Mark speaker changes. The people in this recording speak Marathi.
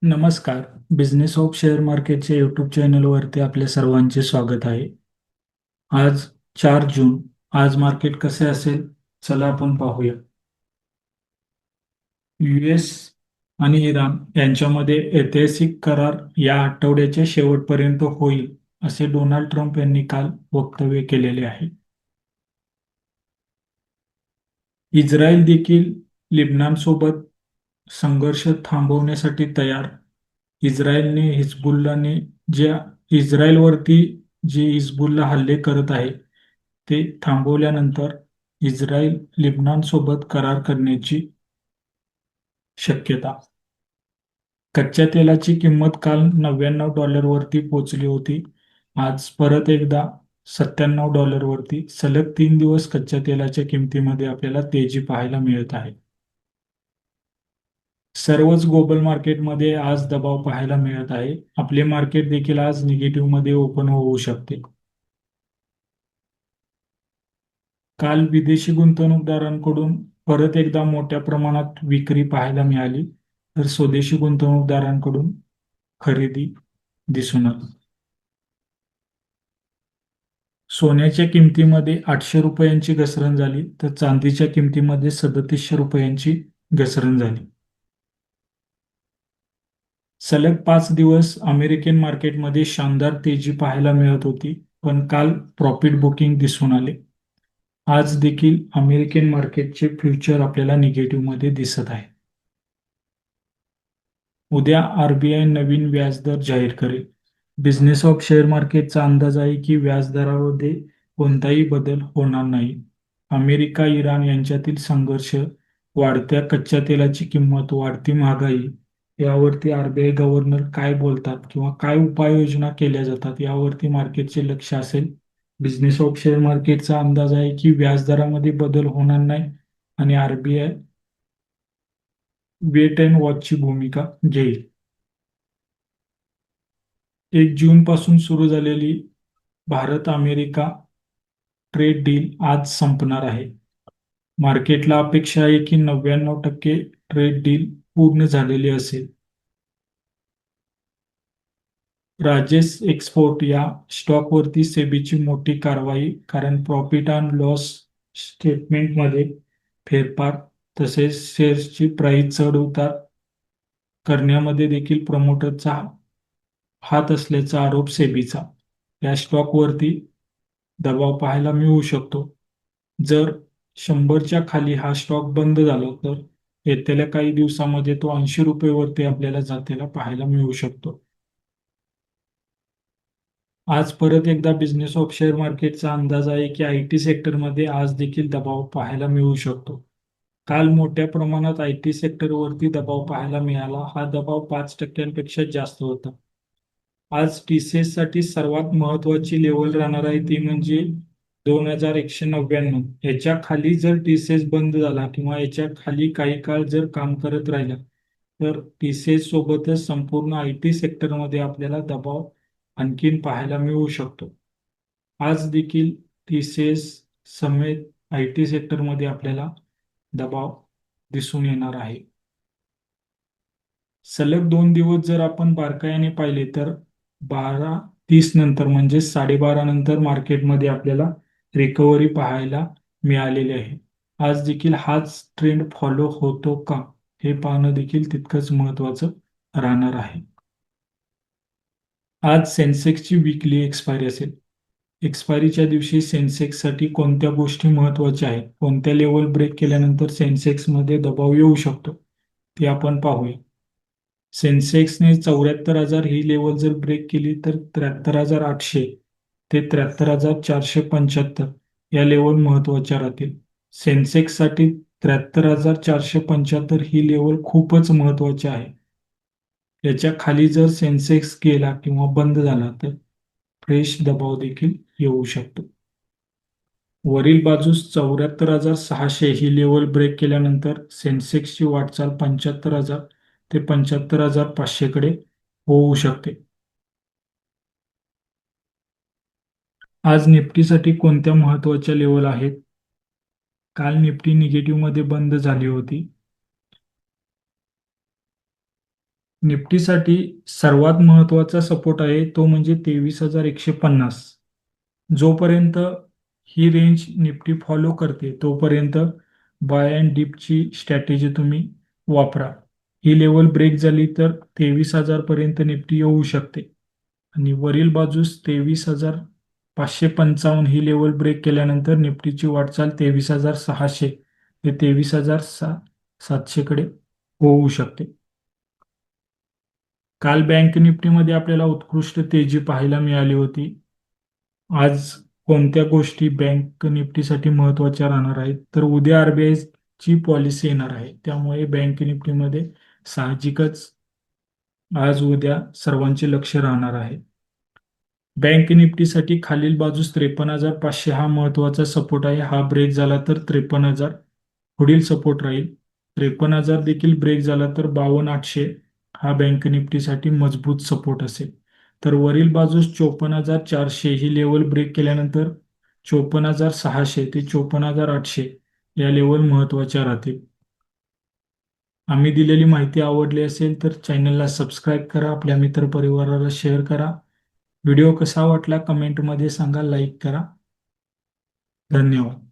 Speaker 1: नमस्कार. बिझनेस ऑफ शेअर मार्केटच्या यूट्यूब चॅनलवरती आपल्या सर्वांचे स्वागत आहे. आज 4 जून. आज मार्केट कसे असेल चला आपण पाहूया. US आणि इराण यांच्यामध्ये ऐतिहासिक करार या आठवड्याच्या शेवटपर्यंत होईल असे डोनाल्ड ट्रम्प यांनी काल वक्तव्य केलेले आहे. इस्रायल देखील लिबनानसोबत संघर्ष थांबवण्यासाठी तयार. इस्रायलने हिजबुल्लाने ज्या इस्रायलवरती जे हिजबुल्ला हल्ले करत आहे ते थांबवल्यानंतर इस्रायल लिबनानसोबत करार करण्याची शक्यता. कच्च्या तेलाची किंमत काल $99 वरती पोहोचली होती. आज परत एकदा $97 वरती. सलग 3 दिवस कच्च्या तेलाच्या किमतीमध्ये आपल्याला तेजी पाहायला मिळत आहे. सर्वच ग्लोबल मार्केटमध्ये आज दबाव पाहायला मिळत आहे. आपले मार्केट देखील आज निगेटिव्ह मध्ये ओपन होऊ शकते. काल विदेशी गुंतवणूकदारांकडून परत एकदा मोठ्या प्रमाणात विक्री पाहायला मिळाली, तर स्वदेशी गुंतवणूकदारांकडून खरेदी दिसून आली. सोन्याच्या किमतीमध्ये ₹800 घसरण झाली, तर चांदीच्या किमतीमध्ये ₹3700 घसरण झाली. सलग 5 दिवस अमेरिकन मार्केटमध्ये शानदार तेजी पाहायला मिळत होती, पण काल प्रॉफिट बुकिंग दिसून आले. आज देखील अमेरिकन मार्केटचे फ्युचर आपल्याला निगेटिव्ह मध्ये दिसत आहे. उद्या RBI नवीन व्याजदर जाहीर करेल. बिझनेस ऑफ शेअर मार्केटचा अंदाज आहे की व्याजदरामध्ये कोणताही बदल होणार नाही. अमेरिका इराण यांच्यातील संघर्ष, वाढत्या कच्च्या तेलाची किंमत, वाढती महागाई यावरती RBI गव्हर्नर काय बोलतात किंवा काय उपाययोजना केल्या जातात यावरती मार्केटचे लक्ष असेल. बिझनेस ऑफ शेअर मार्केटचा अंदाज आहे की व्याजदरामध्ये बदल होणार नाही आणि RBI वेट अँड वॉचची भूमिका घेईल. 1 जून पासून सुरू झालेली भारत अमेरिका ट्रेड डील आज संपणार आहे. मार्केटला अपेक्षा आहे की 99% ट्रेड डील पूर्ण झालेली असेल. राजेश एक्सपोर्ट या स्टॉकवरती सेबीची मोठी कारवाई, कारण प्रॉफिट अँड लॉस स्टेटमेंटमध्ये फेरफार, तसेच शेअर्सची प्राइस चढ उतार करण्यामध्ये देखील प्रमोटरचा हात असल्याचा आरोप सेबीचा. या स्टॉकवरती दबाव पाहायला मिळू शकतो. जर 100च्या खाली हा स्टॉक बंद झाला तर येत्या काही दिवसामध्ये तो ₹80 वरती आपल्याला जातेला पाहायला मिळू शकतो. आज परत एकदा बिझनेस ऑफ शेअर मार्केटचा अंदाज आहे की IT सेक्टरमध्ये आज देखील दबाव पाहायला मिळू शकतो. काल मोठ्या प्रमाणात IT सेक्टरवरती दबाव पाहायला मिळाला. हा दबाव 5% जास्त होता. आज TCS साठी सर्वात महत्वाची लेवल राहणार आहे ती म्हणजे 2199. याच्या खाली जर TCS बंद झाला किंवा याच्या खाली काही काळ जर काम करत राहिला तर TCS सोबतच संपूर्ण IT सेक्टरमध्ये आपल्याला दबाव आणखीन पाहायला मिळू शकतो. आज देखील TCS समेत IT सेक्टरमध्ये आपल्याला दबाव दिसून येणार आहे. सलग 2 दिवस जर आपण बारकाईने पाहिले तर 12:30 नंतर म्हणजे 12:30 नंतर मार्केटमध्ये आपल्याला रिकव्हरी पाहायला मिळालेली आहे. आज देखील हाच ट्रेंड फॉलो होतो का हे पाहणं देखील तितकंच महत्वाचं राहणार आहे. आज सेन्सेक्सची वीकली एक्सपायरी असेल. एक्सपायरीच्या दिवशी सेन्सेक्ससाठी कोणत्या गोष्टी महत्वाच्या आहेत, कोणत्या लेवल ब्रेक केल्यानंतर सेन्सेक्समध्ये दबाव येऊ शकतो ते आपण पाहूया. सेन्सेक्सने 74,000 ही लेवल जर ब्रेक केली तर 73,800 ते 73,475 या लेवल महत्वाच्या राहतील. सेन्सेक्ससाठी 73,475 ही लेवल खूपच महत्वाची आहे. याच्या खाली जर सेन्सेक्स गेला किंवा बंद झाला तर फ्रेश दबाव देखील येऊ शकतो. वरील बाजूस 74,600 ही लेवल ब्रेक केल्यानंतर सेन्सेक्सची वाटचाल 75,000 ते 75,500 कडे होऊ शकते. आज निफ्टीसाठी कोणत्या महत्वाच्या लेवल आहेत? काल निफ्टी निगेटिव्ह मध्ये बंद झाली होती. निफ्टीसाठी सर्वात महत्त्वाचा सपोर्ट आहे तो म्हणजे 23,150. जोपर्यंत ही रेंज निफ्टी फॉलो करते तोपर्यंत बाय अँड डिपची स्ट्रॅटेजी तुम्ही वापरा. ही लेवल ब्रेक झाली तर 23,000 पर्यंत निफ्टी येऊ शकते आणि वरील बाजूस 23,555 ही लेवल ब्रेक केल्यानंतर निफ्टीची वाटचाल 23,600 ते 23,700 कडे होऊ शकते. काल बँक निफ्टीमध्ये आपल्याला उत्कृष्ट तेजी पाहायला मिळाली होती. आज कोणत्या गोष्टी बँक निफ्टीसाठी महत्त्वाच्या राहणार आहेत तर उद्या आरबीआय ची पॉलिसी येणार आहे, त्यामुळे बँक निफ्टीमध्ये साहजिकच आज उद्या सर्वांचे लक्ष राहणार आहे. बँक निफ्टीसाठी खालील बाजूस 53,500 हा महत्त्वाचा सपोर्ट आहे. हा ब्रेक झाला तर 53,000 पुढील सपोर्ट राहील. 53,000 देखील ब्रेक झाला तर 52,800 हा बँक निफ्टीसाठी मजबूत सपोर्ट असेल. तर वरील बाजूस 54,400 ही लेवल ब्रेक केल्यानंतर 54,600 ते 54,800 या लेवल महत्त्वाच्या राहतील. आम्ही दिलेली माहिती आवडली असेल तर चॅनलला सबस्क्राईब करा, आपल्या मित्रपरिवाराला शेअर करा. व्हिडिओ कसा वाटला कमेंटमध्ये सांगा, लाईक करा. धन्यवाद.